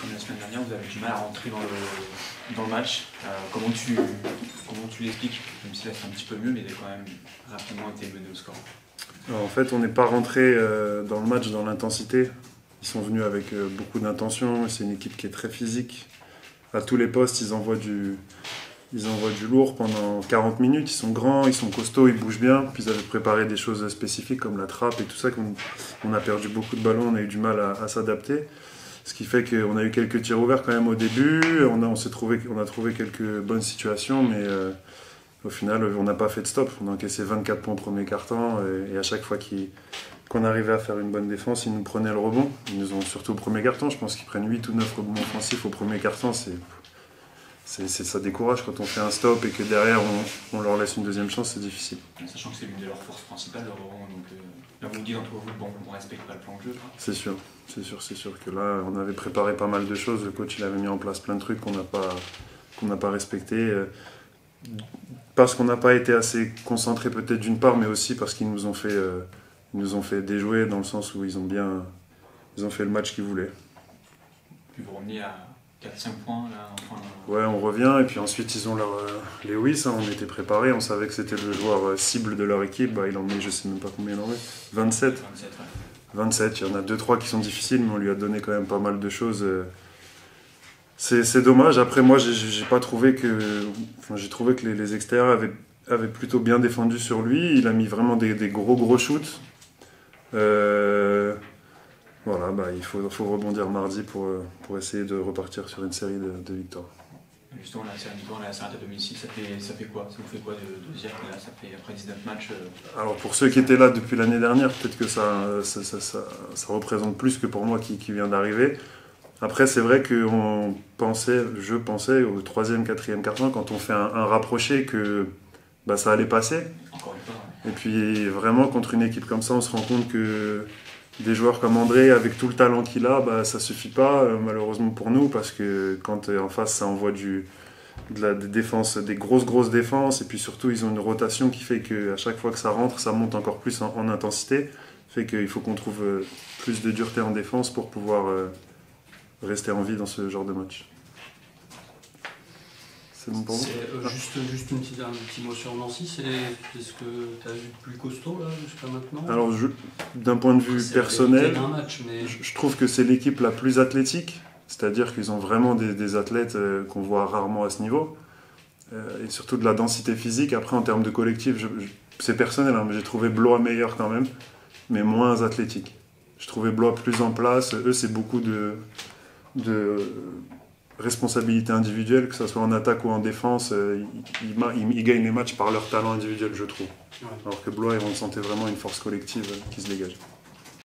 comme la semaine dernière, vous avez du mal à rentrer dans le match. Comment tu l'expliques? Même si là c'est un petit peu mieux, mais il a quand même rapidement été mené au score. Alors, en fait, on n'est pas rentré dans le match dans l'intensité. Ils sont venus avec beaucoup d'intention. C'est une équipe qui est très physique. À tous les postes, ils envoient du lourd pendant 40 minutes. Ils sont grands, ils sont costauds, ils bougent bien. Puis ils avaient préparé des choses spécifiques comme la trappe et tout ça. On a perdu beaucoup de ballons, on a eu du mal à s'adapter. Ce qui fait qu'on a eu quelques tirs ouverts quand même au début. On a trouvé quelques bonnes situations, mais au final, on n'a pas fait de stop. On a encaissé 24 points au premier quart-temps. Et à chaque fois qu'on arrivait à faire une bonne défense, ils nous prenaient le rebond. Ils nous ont surtout au premier quart-temps. Je pense qu'ils prennent 8 ou 9 rebonds offensifs au premier quart-temps. Ça décourage quand on fait un stop et que derrière on leur laisse une deuxième chance, c'est difficile. Sachant que c'est l'une de leurs forces principales, le rebond. Donc là, vous me dites entre vous, bon, on ne respecte pas le plan de jeu. C'est sûr que là, on avait préparé pas mal de choses. Le coach, il avait mis en place plein de trucs qu'on n'a pas respectés. Parce qu'on n'a pas été assez concentrés peut-être d'une part, mais aussi parce qu'ils nous ont fait déjouer dans le sens où ils ont fait le match qu'ils voulaient. Puis vous revenez à 4-5 points là, enfin... Ouais, on revient et puis ensuite ils ont Lewis, on était préparés, on savait que c'était le joueur cible de leur équipe. Il en met, je sais même pas combien il en met, 27. 27, il y en a 2-3 qui sont difficiles, mais on lui a donné quand même pas mal de choses. C'est dommage. Après, moi, j'ai trouvé que les extérieurs avaient plutôt bien défendu sur lui. Il a mis vraiment des gros shoots. Voilà, il faut rebondir mardi pour essayer de repartir sur une série de victoires. Justement, la série de victoires, la série à domicile, ça fait quoi? Ça vous fait quoi de dire que là, ça fait après 19 matchs Alors, pour ceux qui étaient là depuis l'année dernière, peut-être que ça représente plus que pour moi qui vient d'arriver. Après, c'est vrai que je pensais au 3e, 4e quart-temps, quand on fait un rapproché, que ça allait passer. Encore une fois. Ouais. Et puis, vraiment, contre une équipe comme ça, on se rend compte que des joueurs comme André, avec tout le talent qu'il a, ça suffit pas, malheureusement pour nous, parce que quand en face, ça envoie des défenses, des grosses défenses, et puis surtout, ils ont une rotation qui fait qu'à chaque fois que ça rentre, ça monte encore plus en intensité. Fait qu'il faut qu'on trouve plus de dureté en défense pour pouvoir rester en vie dans ce genre de match. C'est bon pour vous? Juste un petit mot sur Nancy, c'est ce que tu as vu de plus costaud là, jusqu'à maintenant? Alors, d'un point de vue personnel, match, mais... je trouve que c'est l'équipe la plus athlétique, c'est-à-dire qu'ils ont vraiment des athlètes qu'on voit rarement à ce niveau, et surtout de la densité physique. Après, en termes de collectif, c'est personnel, mais j'ai trouvé Blois meilleur quand même, mais moins athlétique. Je trouvais Blois plus en place. Eux, c'est beaucoup de responsabilité individuelle, que ce soit en attaque ou en défense. Ils gagnent les matchs par leur talent individuel, je trouve. Ouais. Alors que Blois, on sentait vraiment une force collective qui se dégage.